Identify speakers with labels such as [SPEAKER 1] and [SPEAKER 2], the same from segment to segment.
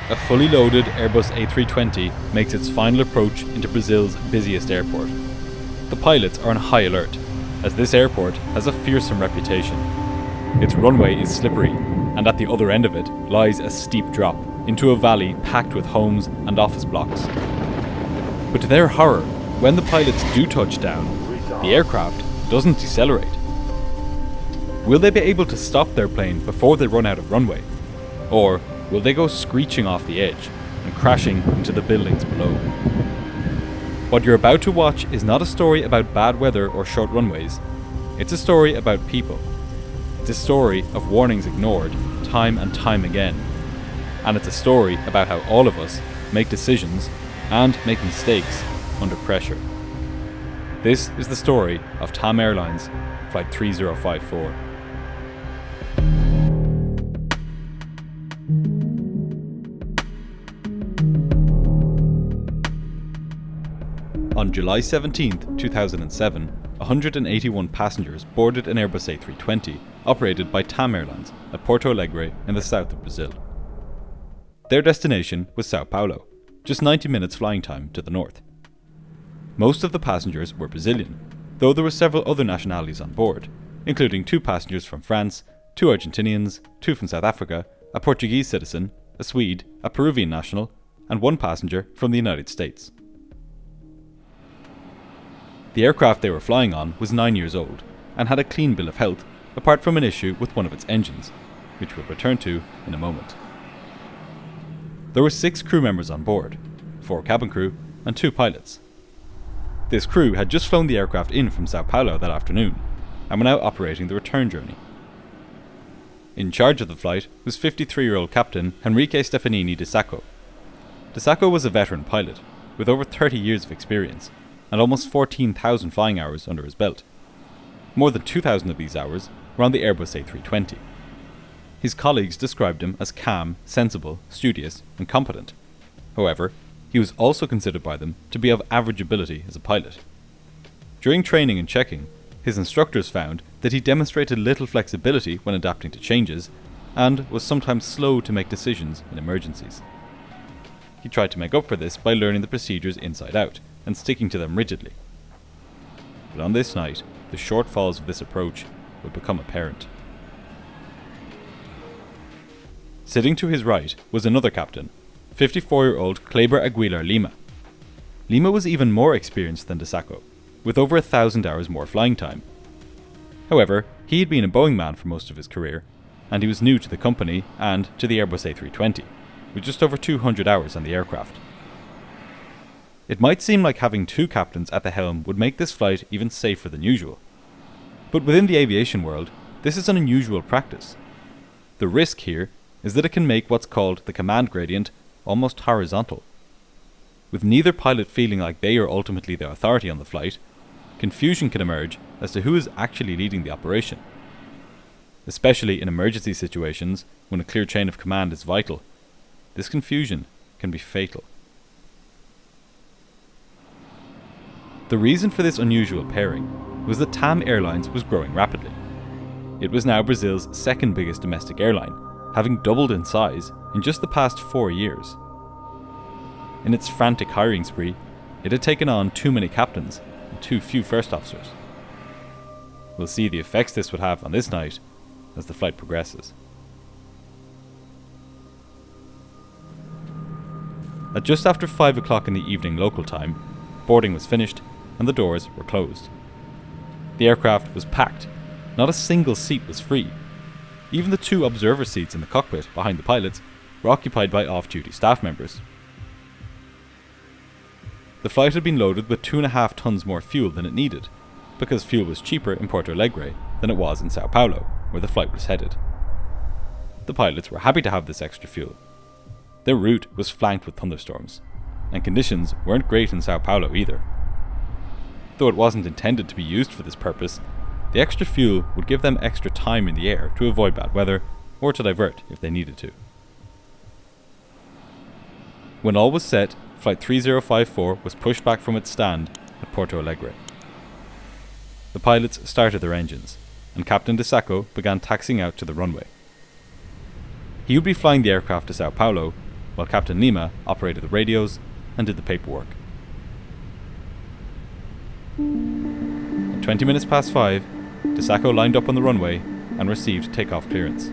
[SPEAKER 1] A fully loaded Airbus A320 makes its final approach into Brazil's busiest airport. The pilots are on high alert, as this airport has a fearsome reputation. Its runway is slippery, and at the other end of it lies a steep drop into a valley packed with homes and office blocks. But to their horror, when the pilots do touch down, the aircraft doesn't decelerate. Will they be able to stop their plane before they run out of runway? Or will they go screeching off the edge and crashing into the buildings below? What you're about to watch is not a story about bad weather or short runways. It's a story about people. It's a story of warnings ignored time and time again. And it's a story about how all of us make decisions and make mistakes under pressure. This is the story of TAM Airlines Flight 3054. On July 17, 2007, 181 passengers boarded an Airbus A320 operated by TAM Airlines at Porto Alegre in the south of Brazil. Their destination was Sao Paulo, just 90 minutes flying time to the north. Most of the passengers were Brazilian, though there were several other nationalities on board, including 2 passengers from France, 2 Argentinians, 2 from South Africa, a Portuguese citizen, a Swede, a Peruvian national, and 1 passenger from the United States. The aircraft they were flying on was 9 years old and had a clean bill of health apart from an issue with one of its engines, which we'll return to in a moment. There were 6 crew members on board, 4 cabin crew and 2 pilots. This crew had just flown the aircraft in from Sao Paulo that afternoon and were now operating the return journey. In charge of the flight was 53-year-old Captain Henrique Stefanini de Sacco. De Sacco was a veteran pilot with over 30 years of experience and almost 14,000 flying hours under his belt. More than 2,000 of these hours were on the Airbus A320. His colleagues described him as calm, sensible, studious, and competent. However, he was also considered by them to be of average ability as a pilot. During training and checking, his instructors found that he demonstrated little flexibility when adapting to changes, and was sometimes slow to make decisions in emergencies. He tried to make up for this by learning the procedures inside out, and sticking to them rigidly. But on this night, the shortfalls of this approach would become apparent. Sitting to his right was another captain, 54-year-old Kleber Aguilar Lima. Lima was even more experienced than de Sacco, with over 1,000 hours more flying time. However, he had been a Boeing man for most of his career, and he was new to the company and to the Airbus A320, with just over 200 hours on the aircraft. It might seem like having 2 captains at the helm would make this flight even safer than usual. But within the aviation world, this is an unusual practice. The risk here is that it can make what's called the command gradient almost horizontal. With neither pilot feeling like they are ultimately the authority on the flight, confusion can emerge as to who is actually leading the operation. Especially in emergency situations when a clear chain of command is vital, this confusion can be fatal. The reason for this unusual pairing was that TAM Airlines was growing rapidly. It was now Brazil's second biggest domestic airline, having doubled in size in just the past 4 years. In its frantic hiring spree, it had taken on too many captains and too few first officers. We'll see the effects this would have on this night as the flight progresses. At just after 5 o'clock in the evening local time, boarding was finished and the doors were closed. The aircraft was packed. Not a single seat was free. Even the 2 observer seats in the cockpit behind the pilots were occupied by off-duty staff members. The flight had been loaded with 2.5 tons more fuel than it needed, because fuel was cheaper in Porto Alegre than it was in Sao Paulo, where the flight was headed. The pilots were happy to have this extra fuel. Their route was flanked with thunderstorms, and conditions weren't great in Sao Paulo either. Though it wasn't intended to be used for this purpose, the extra fuel would give them extra time in the air to avoid bad weather, or to divert if they needed to. When all was set, Flight 3054 was pushed back from its stand at Porto Alegre. The pilots started their engines, and Captain de Sacco began taxiing out to the runway. He would be flying the aircraft to Sao Paulo, while Captain Lima operated the radios and did the paperwork. At 20 minutes past 5, DeSacco lined up on the runway and received takeoff clearance.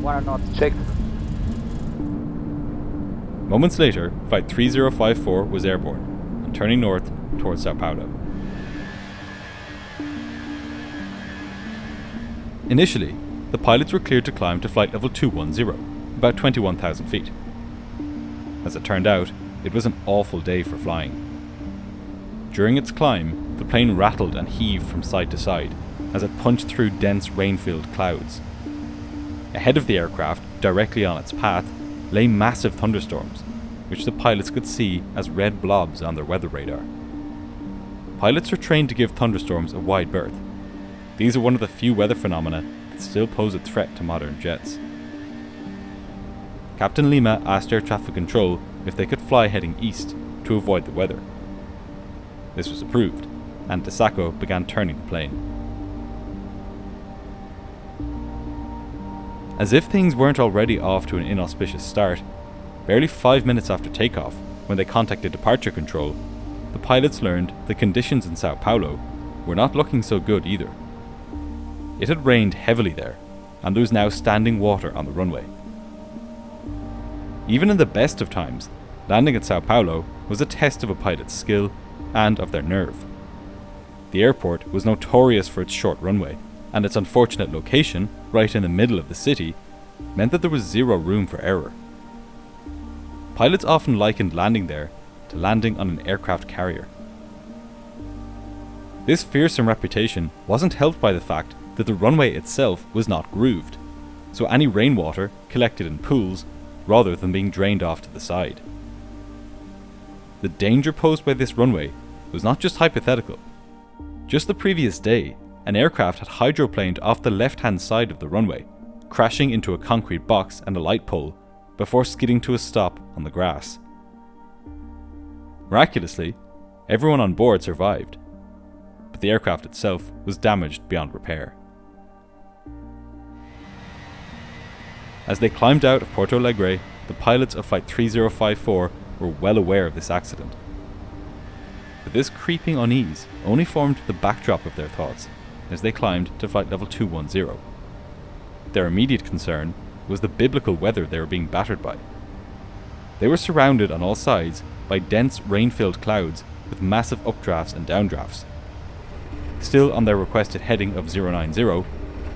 [SPEAKER 2] 1 knot, check.
[SPEAKER 1] Moments later, Flight 3054 was airborne and turning north towards Sao Paulo. Initially, the pilots were cleared to climb to flight level 210, about 21,000 feet. As it turned out, it was an awful day for flying. During its climb, the plane rattled and heaved from side to side as it punched through dense rain-filled clouds. Ahead of the aircraft, directly on its path, lay massive thunderstorms, which the pilots could see as red blobs on their weather radar. Pilots are trained to give thunderstorms a wide berth. These are one of the few weather phenomena that still pose a threat to modern jets. Captain Lima asked air traffic control if they could fly heading east to avoid the weather. This was approved, and DeSacco began turning the plane. As if things weren't already off to an inauspicious start, barely 5 minutes after takeoff, when they contacted departure control, the pilots learned the conditions in Sao Paulo were not looking so good either. It had rained heavily there, and there was now standing water on the runway. Even in the best of times, landing at Sao Paulo was a test of a pilot's skill and of their nerve. The airport was notorious for its short runway, and its unfortunate location, right in the middle of the city, meant that there was zero room for error. Pilots often likened landing there to landing on an aircraft carrier. This fearsome reputation wasn't helped by the fact that the runway itself was not grooved, so any rainwater collected in pools rather than being drained off to the side. The danger posed by this runway was not just hypothetical. Just the previous day, an aircraft had hydroplaned off the left-hand side of the runway, crashing into a concrete box and a light pole before skidding to a stop on the grass. Miraculously, everyone on board survived, but the aircraft itself was damaged beyond repair. As they climbed out of Porto Alegre, the pilots of Flight 3054 were well aware of this accident. But this creeping unease only formed the backdrop of their thoughts as they climbed to flight level 210. Their immediate concern was the biblical weather they were being battered by. They were surrounded on all sides by dense rain-filled clouds with massive updrafts and downdrafts. Still on their requested heading of 090,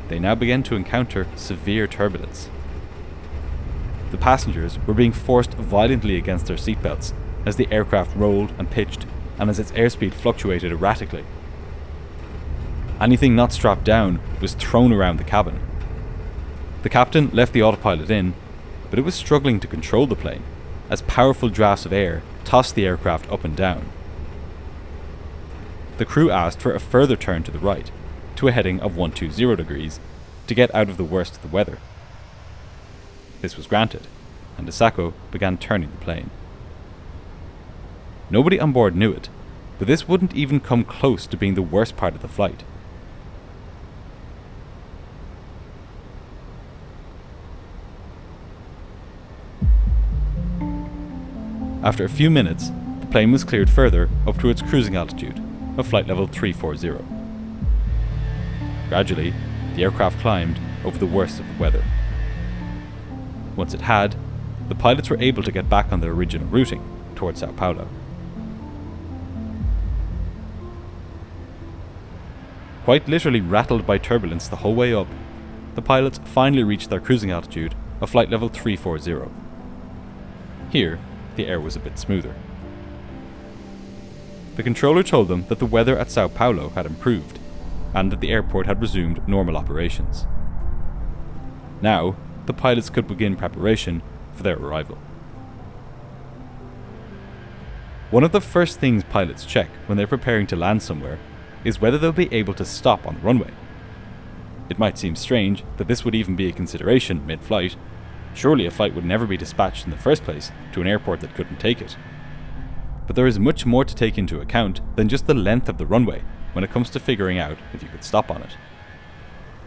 [SPEAKER 1] they now began to encounter severe turbulence. The passengers were being forced violently against their seatbelts as the aircraft rolled and pitched and as its airspeed fluctuated erratically. Anything not strapped down was thrown around the cabin. The captain left the autopilot in, but it was struggling to control the plane as powerful drafts of air tossed the aircraft up and down. The crew asked for a further turn to the right, to a heading of 120 degrees, to get out of the worst of the weather. This was granted, and DeSacco began turning the plane. Nobody on board knew it, but this wouldn't even come close to being the worst part of the flight. After a few minutes, the plane was cleared further up to its cruising altitude of flight level 340. Gradually, the aircraft climbed over the worst of the weather. Once it had, the pilots were able to get back on their original routing towards Sao Paulo. Quite literally rattled by turbulence the whole way up, the pilots finally reached their cruising altitude of flight level 340. Here, the air was a bit smoother. The controller told them that the weather at Sao Paulo had improved, and that the airport had resumed normal operations. Now, the pilots could begin preparation for their arrival. One of the first things pilots check when they're preparing to land somewhere is whether they'll be able to stop on the runway. It might seem strange that this would even be a consideration mid-flight. Surely a flight would never be dispatched in the first place to an airport that couldn't take it. But there is much more to take into account than just the length of the runway when it comes to figuring out if you could stop on it.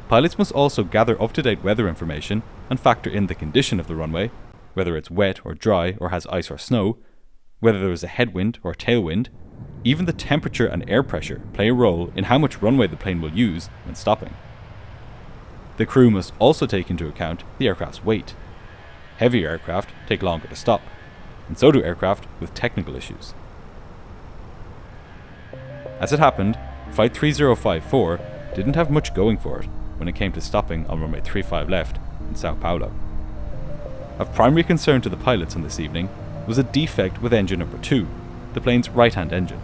[SPEAKER 1] pilots must also gather up-to-date weather information and factor in the condition of the runway, whether it's wet or dry or has ice or snow, whether there is a headwind or tailwind. Even the temperature and air pressure play a role in how much runway the plane will use when stopping. The crew must also take into account the aircraft's weight. Heavy aircraft take longer to stop, and so do aircraft with technical issues. As it happened, Flight 3054 didn't have much going for it when it came to stopping on runway 35 left in Sao Paulo. Of primary concern to the pilots on this evening was a defect with engine number 2, the plane's right-hand engine.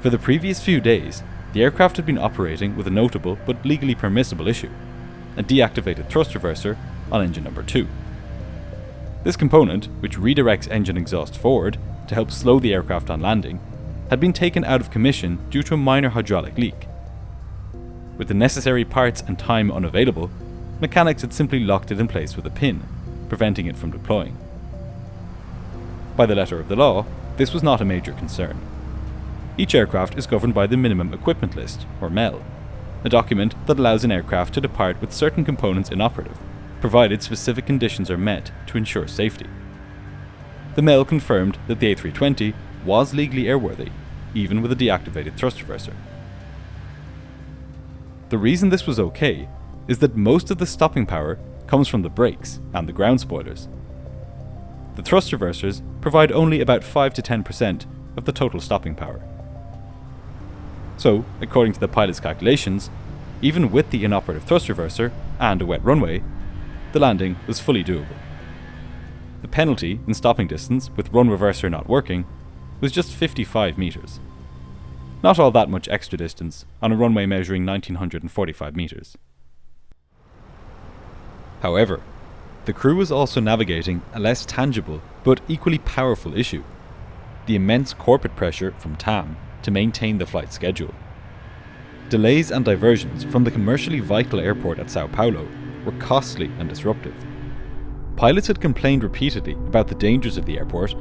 [SPEAKER 1] For the previous few days, the aircraft had been operating with a notable but legally permissible issue, a deactivated thrust reverser on engine number 2. This component, which redirects engine exhaust forward to help slow the aircraft on landing, had been taken out of commission due to a minor hydraulic leak. With the necessary parts and time unavailable, mechanics had simply locked it in place with a pin, preventing it from deploying. By the letter of the law, this was not a major concern. Each aircraft is governed by the Minimum Equipment List, or MEL, a document that allows an aircraft to depart with certain components inoperative, provided specific conditions are met to ensure safety. The MEL confirmed that the A320 was legally airworthy, even with a deactivated thrust reverser. The reason this was okay is that most of the stopping power comes from the brakes and the ground spoilers. The thrust reversers provide only about 5 to 10% of the total stopping power. So, according to the pilot's calculations, even with the inoperative thrust reverser and a wet runway, the landing was fully doable. The penalty in stopping distance with run reverser not working was just 55 meters. Not all that much extra distance on a runway measuring 1945 meters. However, the crew was also navigating a less tangible but equally powerful issue: the immense corporate pressure from TAM to maintain the flight schedule. Delays and diversions from the commercially vital airport at Sao Paulo were costly and disruptive. Pilots had complained repeatedly about the dangers of the airport,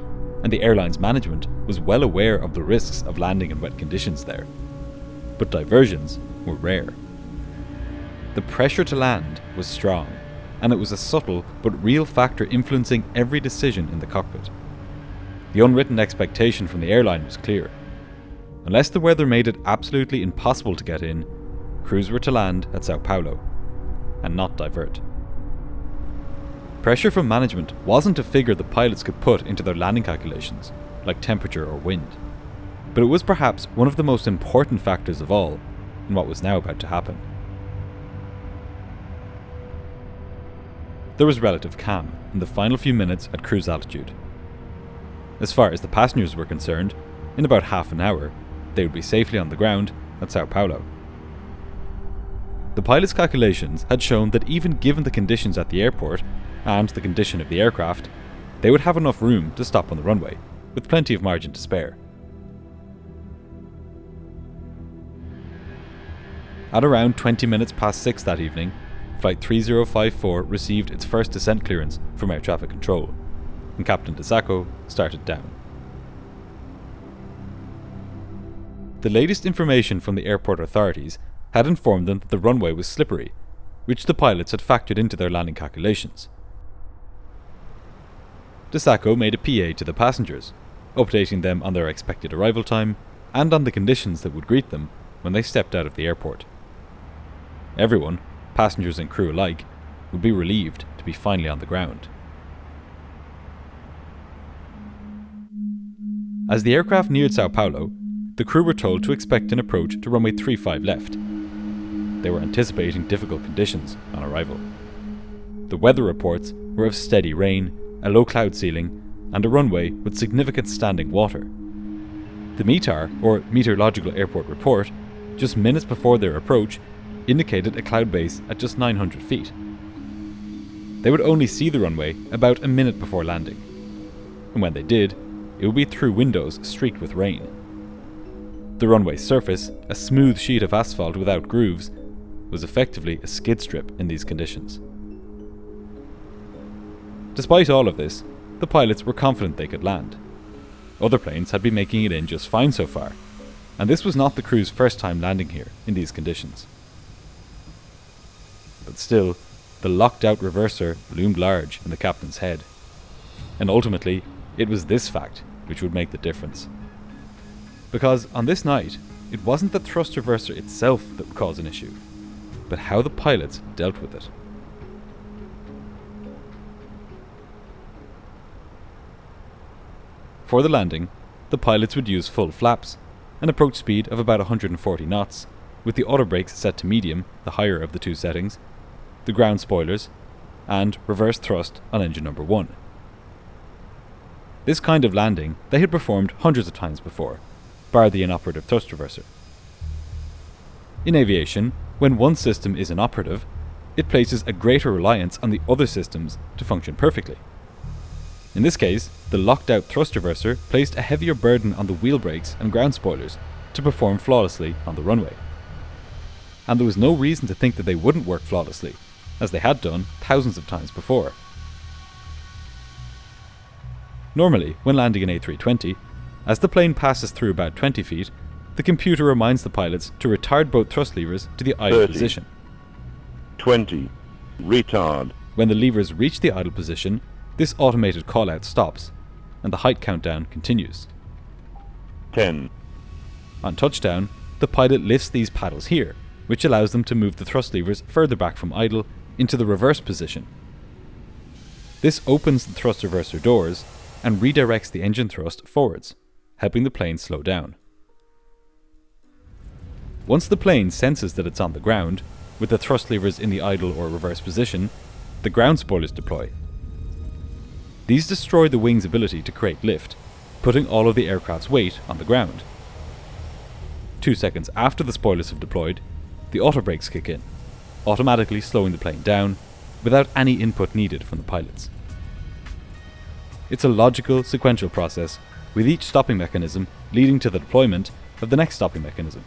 [SPEAKER 1] and the airline's management was well aware of the risks of landing in wet conditions there. But diversions were rare. The pressure to land was strong, and it was a subtle but real factor influencing every decision in the cockpit. The unwritten expectation from the airline was clear. Unless the weather made it absolutely impossible to get in, crews were to land at Sao Paulo, and not divert. Pressure from management wasn't a figure the pilots could put into their landing calculations, like temperature or wind, but it was perhaps one of the most important factors of all in what was now about to happen. There was relative calm in the final few minutes at cruise altitude. As far as the passengers were concerned, in about half an hour, they would be safely on the ground at Sao Paulo. The pilot's calculations had shown that even given the conditions at the airport and the condition of the aircraft, they would have enough room to stop on the runway, with plenty of margin to spare. At around 20 minutes past 6 that evening, Flight 3054 received its first descent clearance from air traffic control, and Captain DeSacco started down. The latest information from the airport authorities had informed them that the runway was slippery, which the pilots had factored into their landing calculations. DeSacco made a PA to the passengers, updating them on their expected arrival time and on the conditions that would greet them when they stepped out of the airport. Everyone, passengers and crew alike, would be relieved to be finally on the ground. As the aircraft neared Sao Paulo, the crew were told to expect an approach to runway 35 left. They were anticipating difficult conditions on arrival. The weather reports were of steady rain, a low cloud ceiling, and a runway with significant standing water. The METAR, or Meteorological Airport Report, just minutes before their approach, indicated a cloud base at just 900 feet. They would only see the runway about a minute before landing, and when they did, it would be through windows streaked with rain. The runway surface, a smooth sheet of asphalt without grooves, was effectively a skid strip in these conditions. Despite all of this, the pilots were confident they could land. Other planes had been making it in just fine so far, and this was not the crew's first time landing here in these conditions. but still, the locked-out reverser loomed large in the captain's head. And ultimately, it was this fact which would make the difference. Because on this night, it wasn't the thrust reverser itself that would cause an issue, but how the pilots dealt with it. For the landing, the pilots would use full flaps, an approach speed of about 140 knots, with the auto brakes set to medium, the higher of the two settings, the ground spoilers, and reverse thrust on engine number 1. This kind of landing they had performed hundreds of times before, bar the inoperative thrust reverser. In aviation, when one system is inoperative, it places a greater reliance on the other systems to function perfectly. In this case, the locked-out thrust reverser placed a heavier burden on the wheel brakes and ground spoilers to perform flawlessly on the runway. And there was no reason to think that they wouldn't work flawlessly, as they had done thousands of times before. Normally, when landing an A320, as the plane passes through about 20 feet, the computer reminds the pilots to retard both thrust levers to the idle
[SPEAKER 3] 30,
[SPEAKER 1] position.
[SPEAKER 3] 20. Retard.
[SPEAKER 1] When the levers reach the idle position, this automated call-out stops, and the height countdown continues.
[SPEAKER 3] 10.
[SPEAKER 1] On touchdown, the pilot lifts these paddles here, which allows them to move the thrust levers further back from idle into the reverse position. This opens the thrust reverser doors and redirects the engine thrust forwards, helping the plane slow down. Once the plane senses that it's on the ground, with the thrust levers in the idle or reverse position, the ground spoilers deploy. These destroy the wing's ability to create lift, putting all of the aircraft's weight on the ground. 2 seconds after the spoilers have deployed, the auto brakes kick in, automatically slowing the plane down without any input needed from the pilots. It's a logical, sequential process, with each stopping mechanism leading to the deployment of the next stopping mechanism.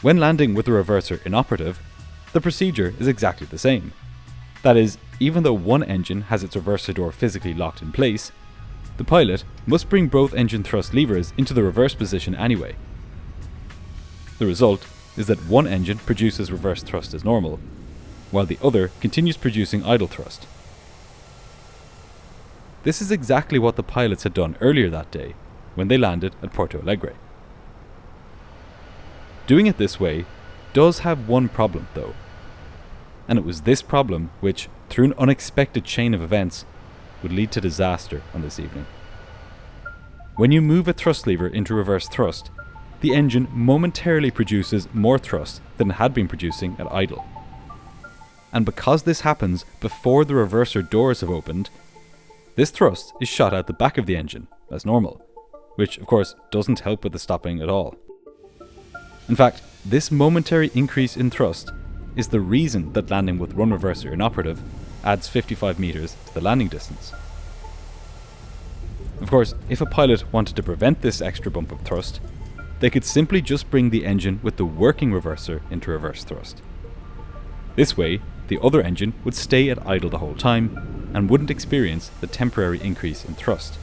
[SPEAKER 1] When landing with the reverser inoperative, the procedure is exactly the same. That is, even though one engine has its reverser door physically locked in place, the pilot must bring both engine thrust levers into the reverse position anyway. The result is that one engine produces reverse thrust as normal, while the other continues producing idle thrust. This is exactly what the pilots had done earlier that day, when they landed at Porto Alegre. Doing it this way does have one problem though, and it was this problem which, through an unexpected chain of events, would lead to disaster on this evening. When you move a thrust lever into reverse thrust, the engine momentarily produces more thrust than it had been producing at idle. And because this happens before the reverser doors have opened, this thrust is shot out the back of the engine, as normal, which of course doesn't help with the stopping at all. In fact, this momentary increase in thrust is the reason that landing with run reverser inoperative adds 55 meters to the landing distance. Of course, if a pilot wanted to prevent this extra bump of thrust, they could simply just bring the engine with the working reverser into reverse thrust. This way, the other engine would stay at idle the whole time and wouldn't experience the temporary increase in thrust.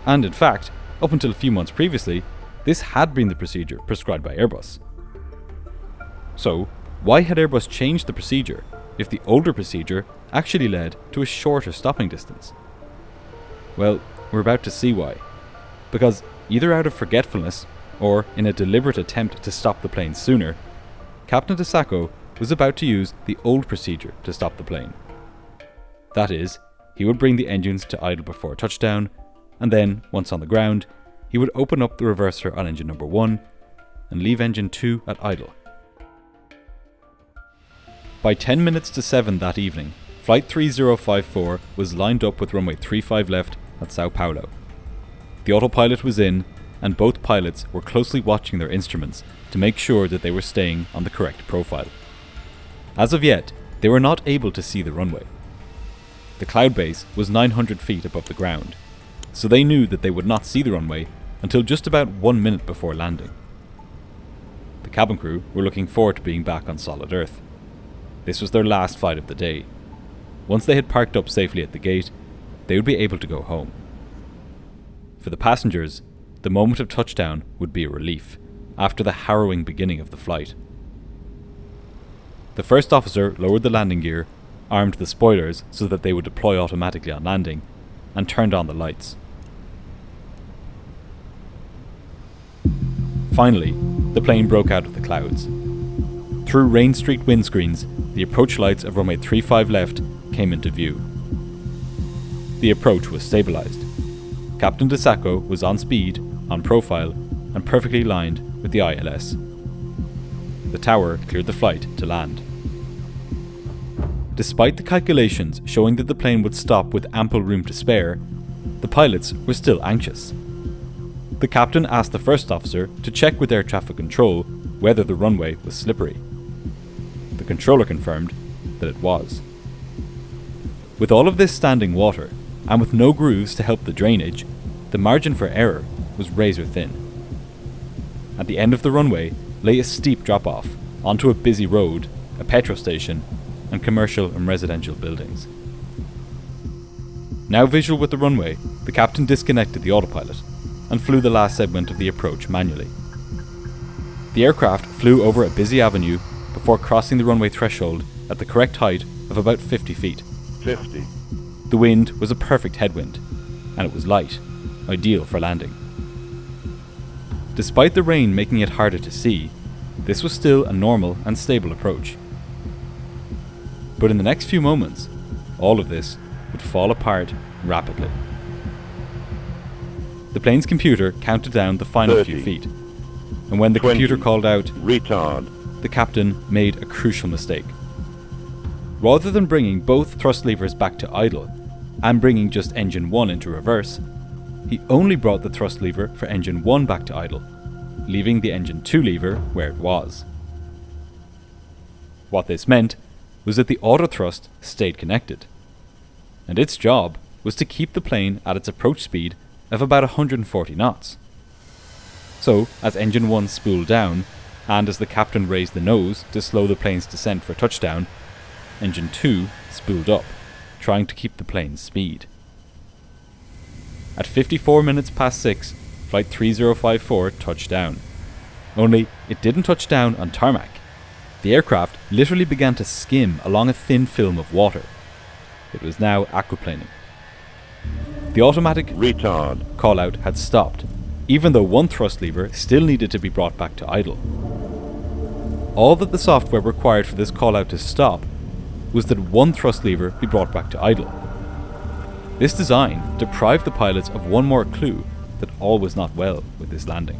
[SPEAKER 1] And in fact, up until a few months previously, this had been the procedure prescribed by Airbus. So, why had Airbus changed the procedure if the older procedure actually led to a shorter stopping distance? Well, we're about to see why. Because either out of forgetfulness, or in a deliberate attempt to stop the plane sooner, Captain de Sacco was about to use the old procedure to stop the plane. That is, he would bring the engines to idle before touchdown, and then, once on the ground, he would open up the reverser on engine number 1 and leave engine 2 at idle. By 10 minutes to 7 that evening, Flight 3054 was lined up with runway 35 left at Sao Paulo. The autopilot was in, and both pilots were closely watching their instruments to make sure that they were staying on the correct profile. As of yet, they were not able to see the runway. The cloud base was 900 feet above the ground, so they knew that they would not see the runway until just about 1 minute before landing. The cabin crew were looking forward to being back on solid Earth. This was their last flight of the day. Once they had parked up safely at the gate, they would be able to go home. For the passengers, the moment of touchdown would be a relief, after the harrowing beginning of the flight. The first officer lowered the landing gear, armed the spoilers so that they would deploy automatically on landing, and turned on the lights. Finally, the plane broke out of the clouds. Through rain-streaked windscreens, the approach lights of runway 35 left came into view. The approach was stabilised. Captain DeSacco was on speed, on profile, and perfectly lined with the ILS. The tower cleared the flight to land. Despite the calculations showing that the plane would stop with ample room to spare, the pilots were still anxious. The captain asked the first officer to check with air traffic control whether the runway was slippery. The controller confirmed that it was. With all of this standing water, and with no grooves to help the drainage, the margin for error was razor thin. At the end of the runway lay a steep drop-off onto a busy road, a petrol station, and commercial and residential buildings. Now visual with the runway, the captain disconnected the autopilot and flew the last segment of the approach manually. The aircraft flew over a busy avenue before crossing the runway threshold at the correct height of about 50 feet.
[SPEAKER 3] 50.
[SPEAKER 1] The wind was a perfect headwind, and it was light, ideal for landing. Despite the rain making it harder to see, this was still a normal and stable approach. But in the next few moments, all of this would fall apart rapidly. The plane's computer counted down the final
[SPEAKER 3] 30,
[SPEAKER 1] few feet, and when the
[SPEAKER 3] 20,
[SPEAKER 1] computer called out,
[SPEAKER 3] retard,
[SPEAKER 1] the captain made a crucial mistake. Rather than bringing both thrust levers back to idle, and bringing just engine 1 into reverse, he only brought the thrust lever for engine 1 back to idle, leaving the engine 2 lever where it was. What this meant was that the auto thrust stayed connected, and its job was to keep the plane at its approach speed of about 140 knots. So, as engine 1 spooled down, and as the captain raised the nose to slow the plane's descent for touchdown, engine 2 spooled up, trying to keep the plane's speed. At 54 minutes past 6, Flight 3054 touched down. Only, it didn't touch down on tarmac. The aircraft literally began to skim along a thin film of water. It was now aquaplaning. The automatic
[SPEAKER 3] retard
[SPEAKER 1] call-out had stopped, even though one thrust lever still needed to be brought back to idle. All that the software required for this call-out to stop was that one thrust lever be brought back to idle. This design deprived the pilots of one more clue that all was not well with this landing.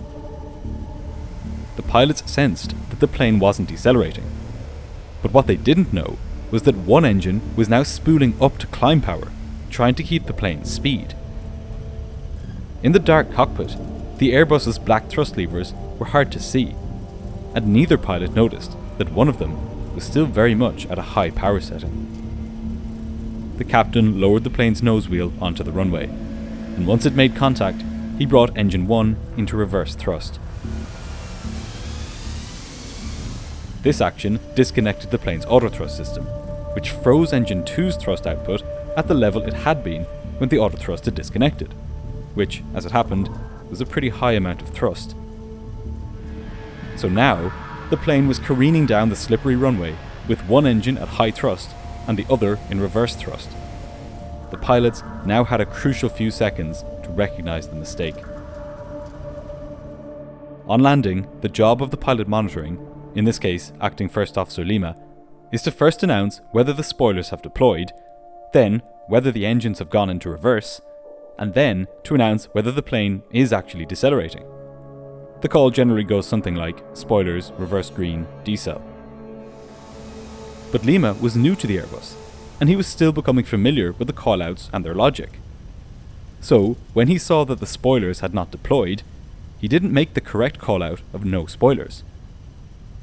[SPEAKER 1] The pilots sensed that the plane wasn't decelerating, but what they didn't know was that one engine was now spooling up to climb power, trying to keep the plane's speed. In the dark cockpit, the Airbus's black thrust levers were hard to see, and neither pilot noticed that one of them was still very much at a high power setting. The captain lowered the plane's nose wheel onto the runway, and once it made contact, he brought engine 1 into reverse thrust. This action disconnected the plane's autothrust system, which froze engine 2's thrust output at the level it had been when the autothrust had disconnected, which, as it happened, was a pretty high amount of thrust. So now, the plane was careening down the slippery runway with one engine at high thrust and the other in reverse thrust. The pilots now had a crucial few seconds to recognize the mistake. On landing, the job of the pilot monitoring, in this case Acting First Officer Lima, is to first announce whether the spoilers have deployed, then whether the engines have gone into reverse, and then to announce whether the plane is actually decelerating. The call generally goes something like spoilers, reverse green, decel. But Lima was new to the Airbus, and he was still becoming familiar with the callouts and their logic. So, when he saw that the spoilers had not deployed, he didn't make the correct callout of no spoilers.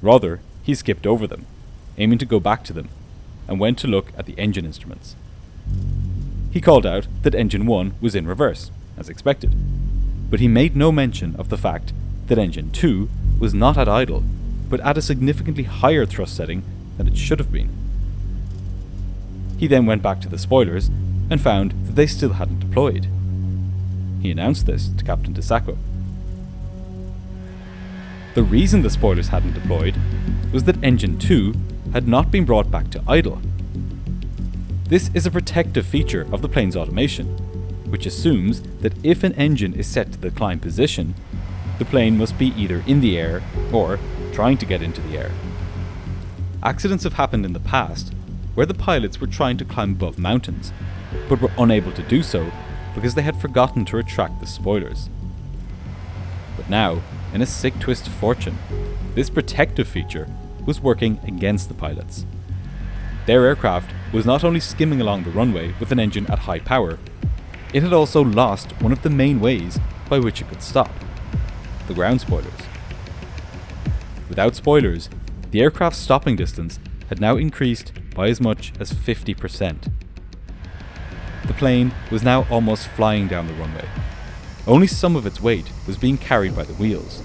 [SPEAKER 1] Rather, he skipped over them, aiming to go back to them, and went to look at the engine instruments. He called out that engine 1 was in reverse, as expected, but he made no mention of the fact that engine 2 was not at idle, but at a significantly higher thrust setting than it should have been. He then went back to the spoilers and found that they still hadn't deployed. He announced this to Captain DeSacco. The reason the spoilers hadn't deployed was that engine 2 had not been brought back to idle. This is a protective feature of the plane's automation, which assumes that if an engine is set to the climb position, the plane must be either in the air or trying to get into the air. Accidents have happened in the past where the pilots were trying to climb above mountains, but were unable to do so because they had forgotten to retract the spoilers. But now, in a sick twist of fortune, this protective feature was working against the pilots. Their aircraft was not only skimming along the runway with an engine at high power, it had also lost one of the main ways by which it could stop: the ground spoilers. Without spoilers, the aircraft's stopping distance had now increased by as much as 50%. The plane was now almost flying down the runway. Only some of its weight was being carried by the wheels,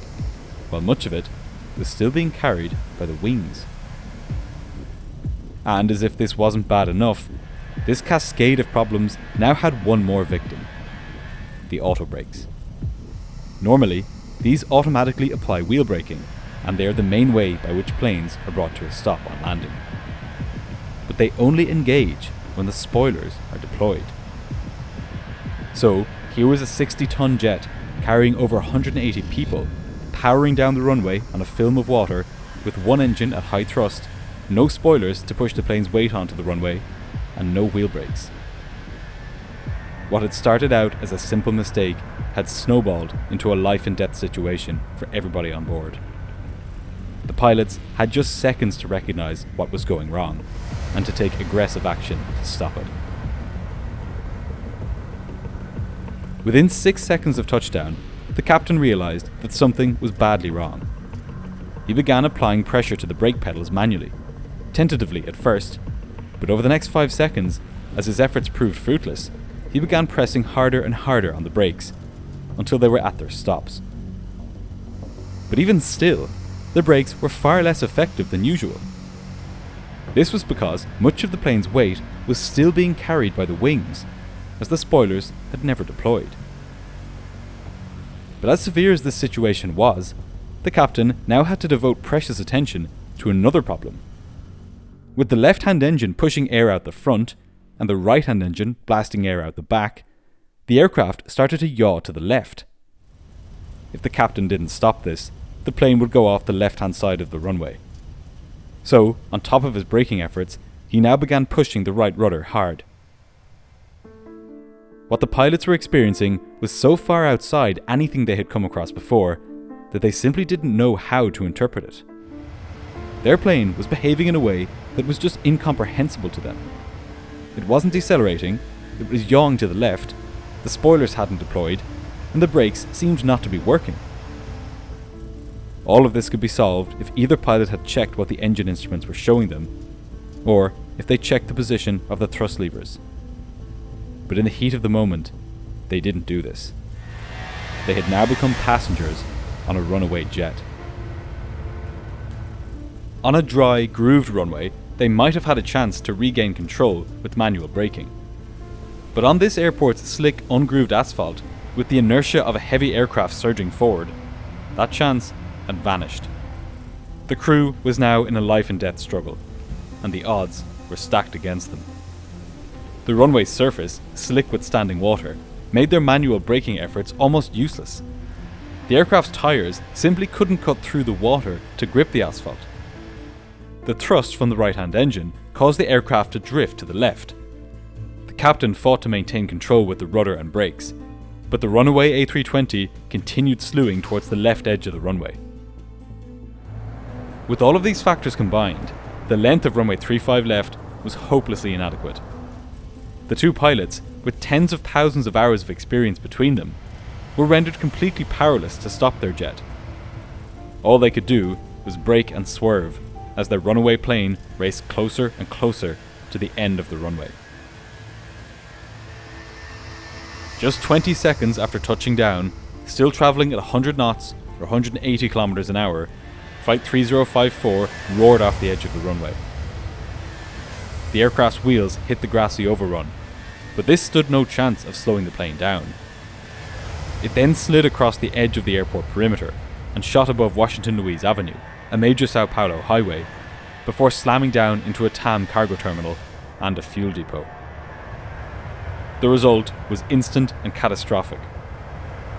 [SPEAKER 1] while much of it was still being carried by the wings. And as if this wasn't bad enough, this cascade of problems now had one more victim: the auto brakes. Normally, these automatically apply wheel braking, and they are the main way by which planes are brought to a stop on landing. But they only engage when the spoilers are deployed. So, here was a 60-ton jet carrying over 180 people, powering down the runway on a film of water with one engine at high thrust, no spoilers to push the plane's weight onto the runway, and no wheel brakes. What had started out as a simple mistake had snowballed into a life-and-death situation for everybody on board. The pilots had just seconds to recognize what was going wrong, and to take aggressive action to stop it. Within 6 seconds of touchdown, the captain realized that something was badly wrong. He began applying pressure to the brake pedals manually, tentatively at first, but over the next 5 seconds, as his efforts proved fruitless, he began pressing harder and harder on the brakes until they were at their stops. But even still, the brakes were far less effective than usual. This was because much of the plane's weight was still being carried by the wings, as the spoilers had never deployed. But as severe as this situation was, the captain now had to devote precious attention to another problem. With the left-hand engine pushing air out the front, and the right-hand engine blasting air out the back, the aircraft started to yaw to the left. If the captain didn't stop this, the plane would go off the left-hand side of the runway. So, on top of his braking efforts, he now began pushing the right rudder hard. What the pilots were experiencing was so far outside anything they had come across before that they simply didn't know how to interpret it. Their plane was behaving in a way that was just incomprehensible to them. It wasn't decelerating, it was yawing to the left, the spoilers hadn't deployed, and the brakes seemed not to be working. All of this could be solved if either pilot had checked what the engine instruments were showing them, or if they checked the position of the thrust levers. But in the heat of the moment, they didn't do this. They had now become passengers on a runaway jet. On a dry, grooved runway, they might have had a chance to regain control with manual braking. But on this airport's slick, ungrooved asphalt, with the inertia of a heavy aircraft surging forward, that chance had vanished. The crew was now in a life-and-death struggle, and the odds were stacked against them. The runway's surface, slick with standing water, made their manual braking efforts almost useless. The aircraft's tyres simply couldn't cut through the water to grip the asphalt. The thrust from the right-hand engine caused the aircraft to drift to the left. The captain fought to maintain control with the rudder and brakes, but the runaway A320 continued slewing towards the left edge of the runway. With all of these factors combined, the length of runway 35 left was hopelessly inadequate. The two pilots, with tens of thousands of hours of experience between them, were rendered completely powerless to stop their jet. All they could do was brake and swerve as their runaway plane raced closer and closer to the end of the runway. Just 20 seconds after touching down, still travelling at 100 knots or 180 kilometers an hour, Flight 3054 roared off the edge of the runway. The aircraft's wheels hit the grassy overrun, but this stood no chance of slowing the plane down. It then slid across the edge of the airport perimeter, and shot above Washington Luiz Avenue, a major Sao Paulo highway, before slamming down into a TAM cargo terminal and a fuel depot. The result was instant and catastrophic.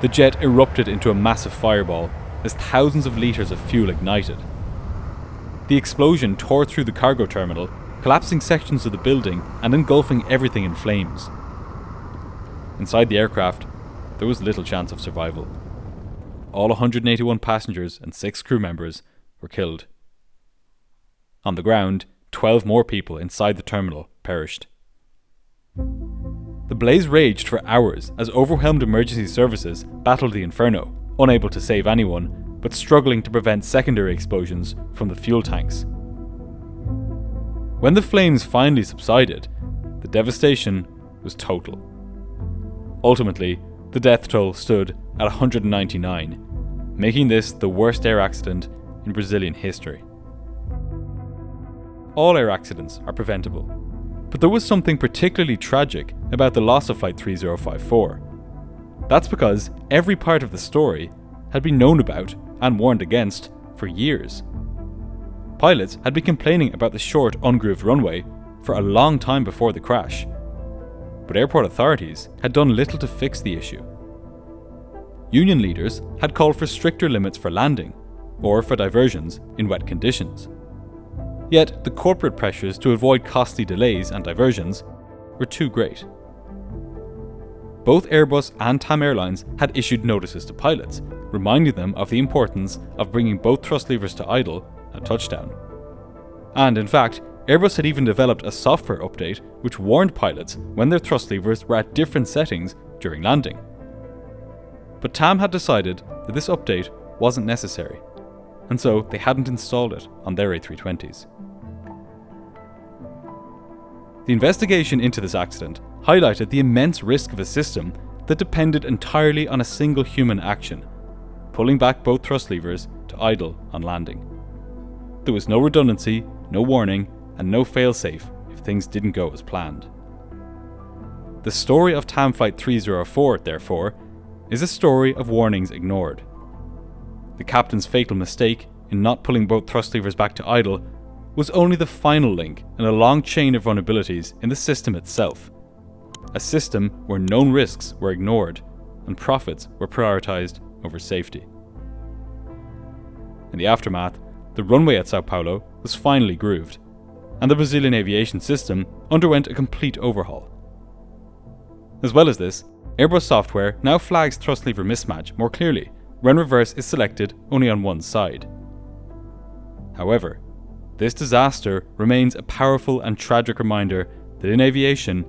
[SPEAKER 1] The jet erupted into a massive fireball as thousands of litres of fuel ignited. The explosion tore through the cargo terminal, collapsing sections of the building and engulfing everything in flames. Inside the aircraft, there was little chance of survival. All 181 passengers and 6 crew members were killed. On the ground, 12 more people inside the terminal perished. The blaze raged for hours as overwhelmed emergency services battled the inferno, unable to save anyone, but struggling to prevent secondary explosions from the fuel tanks. When the flames finally subsided, the devastation was total. Ultimately, the death toll stood at 199, making this the worst air accident in Brazilian history. All air accidents are preventable, but there was something particularly tragic about the loss of Flight 3054. That's because every part of the story had been known about and warned against for years. Pilots had been complaining about the short, ungrooved runway for a long time before the crash, but airport authorities had done little to fix the issue. Union leaders had called for stricter limits for landing, or for diversions in wet conditions. Yet the corporate pressures to avoid costly delays and diversions were too great. Both Airbus and TAM Airlines had issued notices to pilots, reminding them of the importance of bringing both thrust levers to idle at touchdown. And in fact, Airbus had even developed a software update which warned pilots when their thrust levers were at different settings during landing. But TAM had decided that this update wasn't necessary, and so they hadn't installed it on their A320s. The investigation into this accident highlighted the immense risk of a system that depended entirely on a single human action, pulling back both thrust levers to idle on landing. There was no redundancy, no warning, and no failsafe if things didn't go as planned. The story of TAM Flight 304, therefore, is a story of warnings ignored. The captain's fatal mistake in not pulling both thrust levers back to idle was only the final link in a long chain of vulnerabilities in the system itself. A system where known risks were ignored and profits were prioritised over safety. In the aftermath, the runway at Sao Paulo was finally grooved, and the Brazilian aviation system underwent a complete overhaul. As well as this, Airbus software now flags thrust lever mismatch more clearly when reverse is selected only on one side. However, this disaster remains a powerful and tragic reminder that in aviation,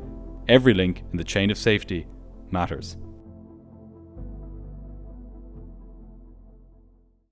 [SPEAKER 1] every link in the chain of safety matters.